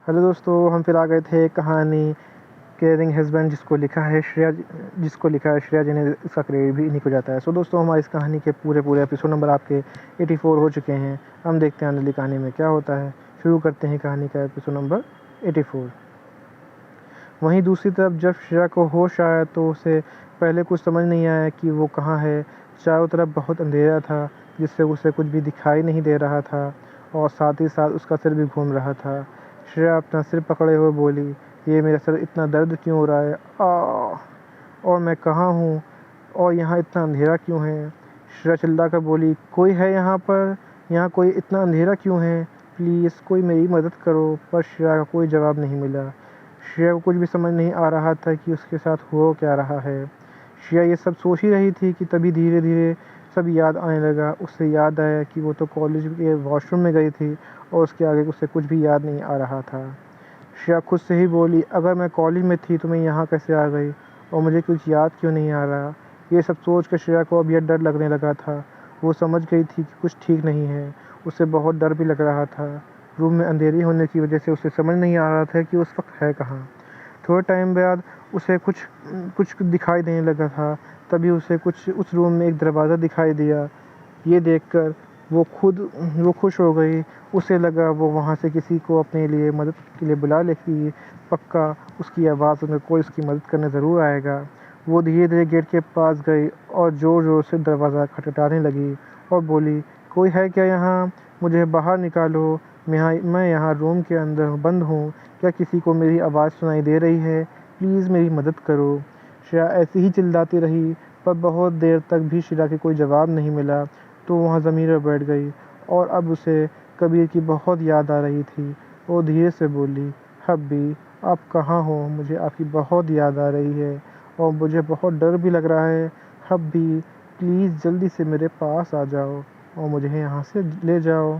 Hello दोस्तों, हम फिर आ गए थे कहानी केयरिंग हस्बैंड जिसको लिखा है श्रेया जी ने। इसका क्रेडिट भी इन्हीं को जाता है। सो दोस्तों, हमारी इस कहानी के पूरे एपिसोड नंबर आपके 84 हो चुके हैं। हम देखते हैं अगली कहानी में क्या होता है। शुरू करते हैं कहानी का एपिसोड नंबर 84। वहीं दूसरी तरफ जब श्रेया को होश आया तो उसे पहले कुछ समझ नहीं आया कि वो कहाँ है। चारों तरफ बहुत अंधेरा था जिससे उसे कुछ भी दिखाई नहीं दे रहा था और साथ ही साथ उसका सिर भी घूम रहा था। श्रेया अपना सिर पकड़े हुए बोली, ये मेरा सर इतना दर्द क्यों हो रहा है? और मैं कहाँ हूँ? और यहाँ इतना अंधेरा क्यों है? श्रेया चिल्ला कर बोली, कोई है यहाँ पर? यहाँ कोई इतना अंधेरा क्यों है? प्लीज़ कोई मेरी मदद करो। पर श्रेया का कोई जवाब नहीं मिला। श्रेया को कुछ भी समझ नहीं आ रहा था कि उसके साथ हो क्या रहा है। श्रेया ये सब सोच ही रही थी कि तभी धीरे धीरे सब याद आने लगा। उसे याद आया कि वो तो कॉलेज के वॉशरूम में गई थी और उसके आगे उसे कुछ भी याद नहीं आ रहा था। श्रेया खुद से ही बोली, अगर मैं कॉलेज में थी तो मैं यहाँ कैसे आ गई और मुझे कुछ याद क्यों नहीं आ रहा? ये सब सोच कर श्रेया को अब यह डर लगने लगा था। वो समझ गई थी कि कुछ ठीक नहीं है। उसे बहुत डर भी लग रहा था। रूम में अंधेरी होने की वजह से उसे समझ नहीं आ रहा था कि उस वक्त है कहाँ। थोड़े टाइम बाद उसे कुछ कुछ दिखाई देने लगा था। तभी उसे कुछ उस रूम में एक दरवाज़ा दिखाई दिया। ये देखकर वो खुश हो गई। उसे लगा वो वहाँ से किसी को अपने लिए मदद के लिए बुला लेगी। पक्का उसकी आवाज़ सुनकर कोई उसकी मदद करने ज़रूर आएगा। वो धीरे धीरे गेट के पास गई और ज़ोर ज़ोर से दरवाज़ा खटखटाने लगी और बोली, कोई है क्या यहाँ? मुझे बाहर निकालो। मैं यहाँ रूम के अंदर बंद हूँ। क्या किसी को मेरी आवाज़ सुनाई दे रही है? प्लीज़ मेरी मदद करो। श्रेया ऐसी ही चिल्लाती रही पर बहुत देर तक भी श्रेया के कोई जवाब नहीं मिला। तो वहाँ ज़मीन पर बैठ गई और अब उसे कबीर की बहुत याद आ रही थी। वो धीरे से बोली, हब्बी आप कहाँ हो? मुझे आपकी बहुत याद आ रही है और मुझे बहुत डर भी लग रहा है। हब्बी प्लीज़ जल्दी से मेरे पास आ जाओ और मुझे यहाँ से ले जाओ।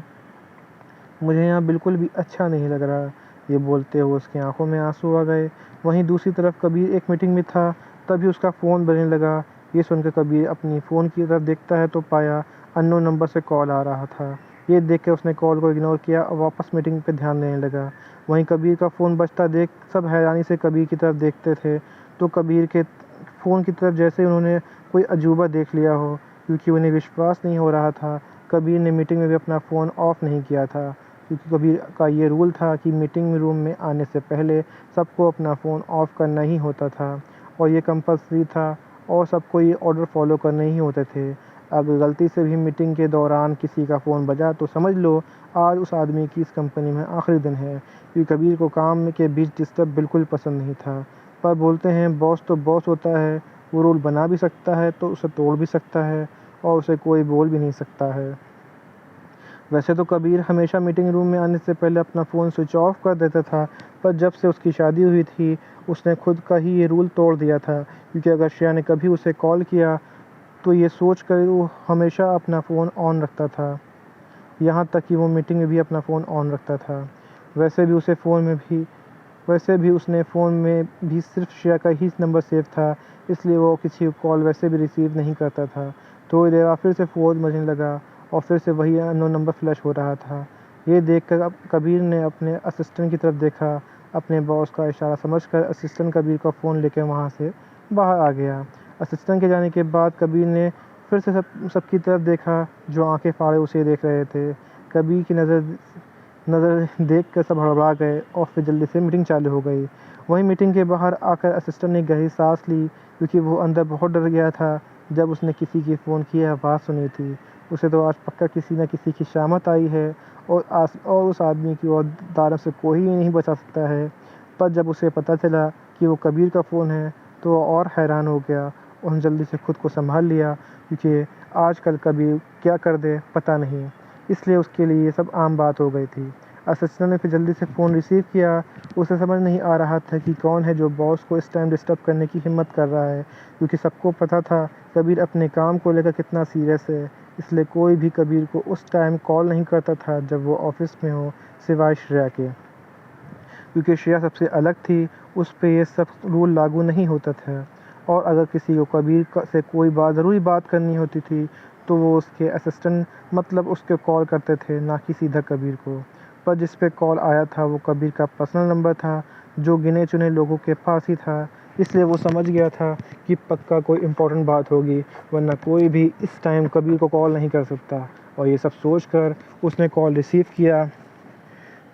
मुझे यहाँ बिल्कुल भी अच्छा नहीं लग रहा। ये बोलते हुए उसकी आंखों में आंसू आ गए। वहीं दूसरी तरफ कबीर एक मीटिंग में था। तभी उसका फ़ोन बजने लगा। ये सुनकर कबीर अपनी फ़ोन की तरफ देखता है तो पाया अननोन नंबर से कॉल आ रहा था। ये देखकर उसने कॉल को इग्नोर किया और वापस मीटिंग पे ध्यान देने लगा। वहीं कबीर का फ़ोन बजता देख सब हैरानी से कबीर की तरफ देखते थे। तो कबीर के फ़ोन की तरफ जैसे ही उन्होंने कोई अजूबा देख लिया हो, क्योंकि उन्हें विश्वास नहीं हो रहा था। कबीर ने मीटिंग में भी अपना फ़ोन ऑफ़ नहीं किया था, क्योंकि कबीर का ये रूल था कि मीटिंग रूम में आने से पहले सबको अपना फ़ोन ऑफ़ करना ही होता था और ये कंपल्सरी था और सबको ये ऑर्डर फॉलो करने ही होते थे। अगर गलती से भी मीटिंग के दौरान किसी का फ़ोन बजा तो समझ लो आज उस आदमी की इस कंपनी में आखिरी दिन है, क्योंकि कबीर को काम के बीच डिस्टर्ब बिल्कुल पसंद नहीं था। पर बोलते हैं बॉस तो बॉस होता है, वो रूल बना भी सकता है तो उसे तोड़ भी सकता है और उसे कोई बोल भी नहीं सकता है। वैसे तो कबीर हमेशा मीटिंग रूम में आने से पहले अपना फ़ोन स्विच ऑफ कर देता था, पर जब से उसकी शादी हुई थी उसने खुद का ही ये रूल तोड़ दिया था, क्योंकि अगर श्रेया ने कभी उसे कॉल किया तो ये सोच कर वो हमेशा अपना फ़ोन ऑन रखता था। यहाँ तक कि वो मीटिंग में भी अपना फ़ोन ऑन रखता था। वैसे भी उसे फ़ोन में भी वैसे भी उसने फ़ोन में भी सिर्फ श्रेया का ही नंबर सेव था, इसलिए वो किसी कॉल वैसे भी रिसीव नहीं करता था। थोड़ी देर बाद फिर से फ़ोन बजने लगा और फिर से वही अननोन नंबर फ्लैश हो रहा था। ये देखकर अब कबीर ने अपने असिस्टेंट की तरफ देखा। अपने बॉस का इशारा समझकर असिस्टेंट कबीर का फ़ोन लेकर वहाँ से बाहर आ गया। असिस्टेंट के जाने के बाद कबीर ने फिर से सबकी तरफ देखा, जो आंखें फाड़े उसे देख रहे थे। कबीर की नज़र देख कर सब हड़बड़ा गए और फिर जल्दी से मीटिंग चालू हो गई। वहीं मीटिंग के बाहर आकर असिस्टेंट ने गहरी सांस ली, क्योंकि वो अंदर बहुत डर गया था जब उसने किसी की फ़ोन की आवाज़ सुनी थी। उसे तो आज पक्का किसी न किसी की शामत आई है और उस आदमी की और दानव से कोई भी नहीं बचा सकता है। पर जब उसे पता चला कि वो कबीर का फ़ोन है तो वो और हैरान हो गया। उसने जल्दी से खुद को संभाल लिया, क्योंकि आजकल कबीर क्या कर दे पता नहीं, इसलिए उसके लिए ये सब आम बात हो गई थी। असिस्टेंट ने फिर जल्दी से फ़ोन रिसीव किया। उसे समझ नहीं आ रहा था कि कौन है जो बॉस को इस टाइम डिस्टर्ब करने की हिम्मत कर रहा है, क्योंकि सबको पता था कबीर अपने काम को लेकर कितना सीरियस है। इसलिए कोई भी कबीर को उस टाइम कॉल नहीं करता था जब वो ऑफिस में हो, सिवाय श्रेया के, क्योंकि श्रेया सबसे अलग थी। उस पे ये सब रूल लागू नहीं होता था। और अगर किसी को से कोई ज़रूरी बात करनी होती थी तो वो उसके असिस्टेंट मतलब उसके कॉल करते थे, ना कि सीधा कबीर को। पर जिस पे कॉल आया था वो कबीर का पर्सनल नंबर था, जो गिने चुने लोगों के पास ही था। इसलिए वो समझ गया था कि पक्का कोई इम्पोर्टेंट बात होगी, वरना कोई भी इस टाइम कबीर को कॉल नहीं कर सकता। और ये सब सोचकर उसने कॉल रिसीव किया।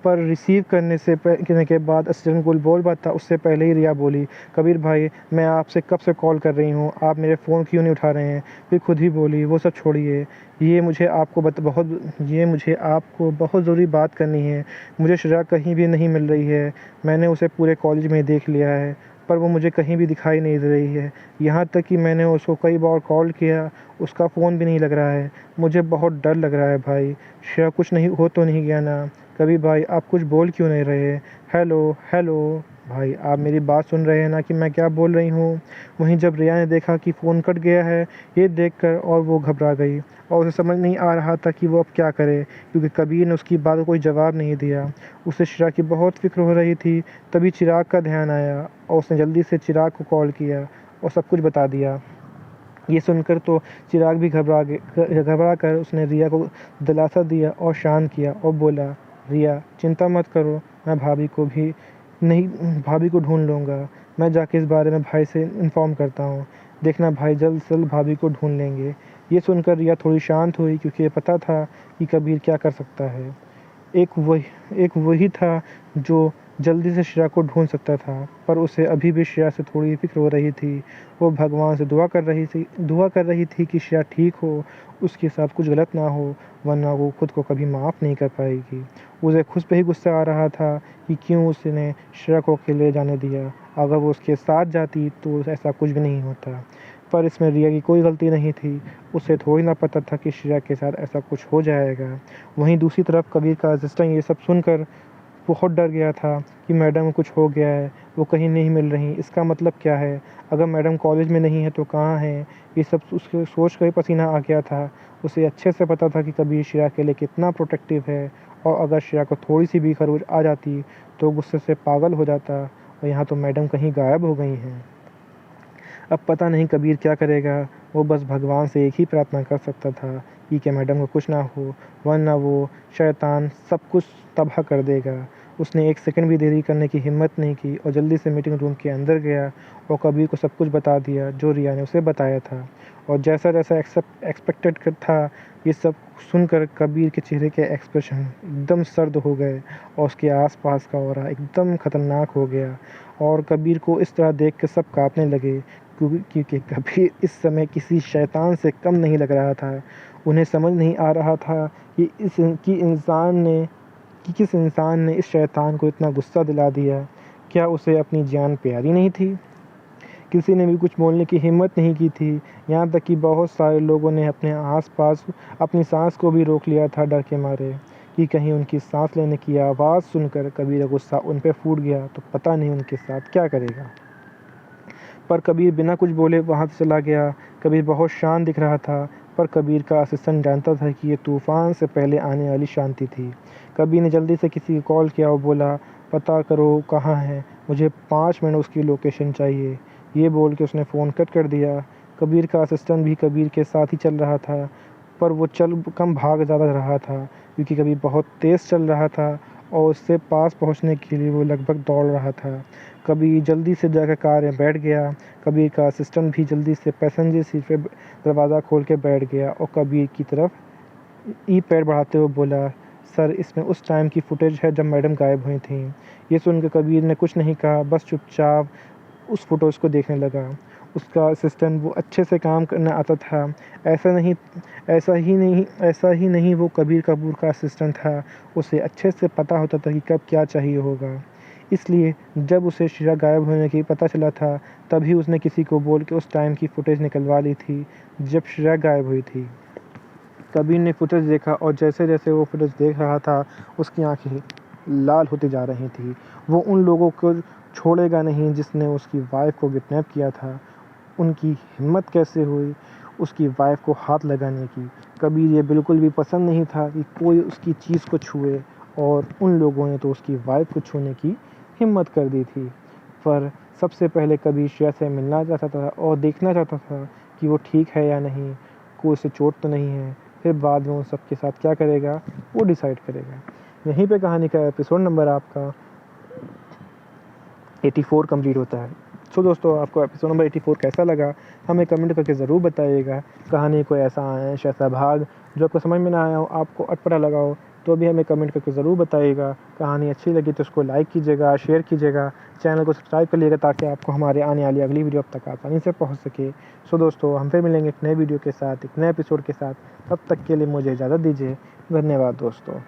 पर रिसीव करने के बाद असिस्टेंट कुल बोल पाता उससे पहले ही रिया बोली, कबीर भाई मैं आपसे कब से कॉल कर रही हूँ, आप मेरे फ़ोन क्यों नहीं उठा रहे हैं। फिर खुद ही बोली, वो सब छोड़िए, ये मुझे आपको बहुत ज़रूरी बात करनी है। मुझे श्रेया कहीं भी नहीं मिल रही है। मैंने उसे पूरे कॉलेज में देख लिया है, पर वो मुझे कहीं भी दिखाई नहीं दे रही है। यहाँ तक कि मैंने उसको कई बार कॉल किया, उसका फ़ोन भी नहीं लग रहा है। मुझे बहुत डर लग रहा है भाई, श्रेया कुछ नहीं हो तो नहीं गया ना। कबीर भाई आप कुछ बोल क्यों नहीं रहे। हेलो हेलो भाई, आप मेरी बात सुन रहे हैं ना कि मैं क्या बोल रही हूँ। वहीं जब रिया ने देखा कि फ़ोन कट गया है, ये देखकर और वो घबरा गई और उसे समझ नहीं आ रहा था कि वो अब क्या करे, क्योंकि कबीर ने उसकी बात को कोई जवाब नहीं दिया। उसे श्रेया की बहुत फिक्र हो रही थी। तभी चिराग का ध्यान आया और उसने जल्दी से चिराग को कॉल किया और सब कुछ बता दिया। ये सुनकर तो चिराग भी घबरा कर उसने रिया को दिलासा दिया और शांत किया और बोला, रिया चिंता मत करो, मैं भाभी को ढूंढ लूँगा। मैं जाके इस बारे में भाई से इन्फॉर्म करता हूँ। देखना भाई, जल्द से जल्द भाभी को ढूंढ लेंगे। ये सुनकर रिया थोड़ी शांत हुई, क्योंकि ये पता था कि कबीर क्या कर सकता है। एक वही था जो जल्दी से श्रेया को ढूंढ सकता था, पर उसे अभी भी श्रेया से थोड़ी फ़िक्र हो रही थी। वो भगवान से दुआ कर रही थी कि श्रेया ठीक हो, उसके साथ कुछ गलत ना हो, वरना वो खुद को कभी माफ़ नहीं कर पाएगी। उसे खुद पे ही गुस्सा आ रहा था कि क्यों उसने श्रेया को अकेले जाने दिया। अगर वो उसके साथ जाती तो ऐसा कुछ भी नहीं होता। पर इसमें रिया की कोई गलती नहीं थी। उसे थोड़ी ना पता था कि श्रेया के साथ ऐसा कुछ हो जाएगा। वहीं दूसरी तरफ कबीर का असिस्टेंट ये सब सुनकर बहुत डर गया था कि मैडम को कुछ हो गया है, वो कहीं नहीं मिल रही। इसका मतलब क्या है, अगर मैडम कॉलेज में नहीं है तो कहाँ हैं। ये सब उसके सोच कर ही पसीना आ गया था। उसे अच्छे से पता था कि कबीर श्रेया के लिए कितना प्रोटेक्टिव है, और अगर श्रेया को थोड़ी सी भी खरोच आ जाती तो गुस्से से पागल हो जाता। और यहाँ तो मैडम कहीं गायब हो गई हैं। अब पता नहीं कबीर क्या करेगा। वो बस भगवान से एक ही प्रार्थना कर सकता था कि मैडम को कुछ ना हो, वरना वो शैतान सब कुछ तबाह कर देगा। उसने एक सेकंड भी देरी करने की हिम्मत नहीं की और जल्दी से मीटिंग रूम के अंदर गया और कबीर को सब कुछ बता दिया जो रिया ने उसे बताया था। और जैसा जैसा एक्सपेक्टेड था, ये सब सुनकर कबीर के चेहरे के एक्सप्रेशन एकदम सर्द हो गए और उसके आसपास का ऑरा एकदम ख़तरनाक हो गया। और कबीर को इस तरह देख कर सब कांपने लगे, क्योंकि कबीर इस समय किसी शैतान से कम नहीं लग रहा था। उन्हें समझ नहीं आ रहा था कि किस इंसान ने इस शैतान को इतना गुस्सा दिला दिया। क्या उसे अपनी जान प्यारी नहीं थी। किसी ने भी कुछ बोलने की हिम्मत नहीं की थी। यहाँ तक कि बहुत सारे लोगों ने अपने आसपास अपनी सांस को भी रोक लिया था, डर के मारे कि कहीं उनकी सांस लेने की आवाज़ सुनकर कबीर का गुस्सा उन पर फूट गया तो पता नहीं उनके साथ क्या करेगा। पर कबीर बिना कुछ बोले वहाँ से चला गया। कबीर बहुत शांत दिख रहा था, पर कबीर का असिस्टेंट जानता था कि ये तूफ़ान से पहले आने वाली शांति थी। कबीर ने जल्दी से किसी को कॉल किया और बोला, पता करो कहाँ है, मुझे 5 मिनट उसकी लोकेशन चाहिए। ये बोल के उसने फ़ोन कट कर दिया। कबीर का असिस्टेंट भी कबीर के साथ ही चल रहा था, पर वो चल कम भाग ज़्यादा रहा था, क्योंकि कबीर बहुत तेज़ चल रहा था और उससे पास पहुंचने के लिए वो लगभग दौड़ रहा था। कबीर जल्दी से जाकर कार में बैठ गया। कबीर का असिस्टेंट भी जल्दी से पैसेंजर सीट पे दरवाज़ा खोल के बैठ गया और कबीर की तरफ ई पैर बढ़ाते हुए बोला, सर इसमें उस टाइम की फुटेज है जब मैडम गायब हुई थी। ये सुनकर कबीर ने कुछ नहीं कहा, बस चुपचाप उस फोटोज़ को देखने लगा। उसका असिस्टेंट वो अच्छे से काम करना आता था। ऐसा ही नहीं वो कबीर कपूर का असिस्टेंट था। उसे अच्छे से पता होता था कि कब क्या चाहिए होगा। इसलिए जब उसे श्रेया गायब होने की पता चला था, तभी उसने किसी को बोल के उस टाइम की फुटेज निकलवा ली थी जब श्रेया गायब हुई थी। कबीर ने फुटेज देखा और जैसे जैसे वो फुटेज देख रहा था, उसकी आंखें लाल होती जा रही थी। वो उन लोगों को छोड़ेगा नहीं जिसने उसकी वाइफ को किडनैप किया था। उनकी हिम्मत कैसे हुई उसकी वाइफ को हाथ लगाने की। कबीर ये बिल्कुल भी पसंद नहीं था कि कोई उसकी चीज़ को छुए, और उन लोगों ने तो उसकी वाइफ को छूने की हिम्मत कर दी थी। पर सबसे पहले कबीर श्रेया से मिलना चाहता था और देखना चाहता था कि वो ठीक है या नहीं, कोई उसे चोट तो नहीं है। फिर बाद में उन सब के साथ क्या करेगा वो डिसाइड करेगा। यहीं पे कहानी का एपिसोड नंबर आपका 84 कंप्लीट होता है। सो दोस्तों, आपको एपिसोड नंबर 84 कैसा लगा हमें कमेंट करके ज़रूर बताइएगा। कहानी कोई ऐसा अंश, ऐसा भाग जो आपको समझ में ना आया हो, आपको अटपटा लगा हो, तो भी हमें कमेंट करके ज़रूर बताइएगा। कहानी अच्छी लगी तो उसको लाइक कीजिएगा, शेयर कीजिएगा, चैनल को सब्सक्राइब कर लीजिएगा ताकि आपको हमारे आने वाली अगली वीडियो अब तक आसानी से पहुँच सके। सो दोस्तों, हम फिर मिलेंगे एक नए वीडियो के साथ, एक नए एपिसोड के साथ। तब तक के लिए मुझे इजाज़त दीजिए। धन्यवाद दोस्तों।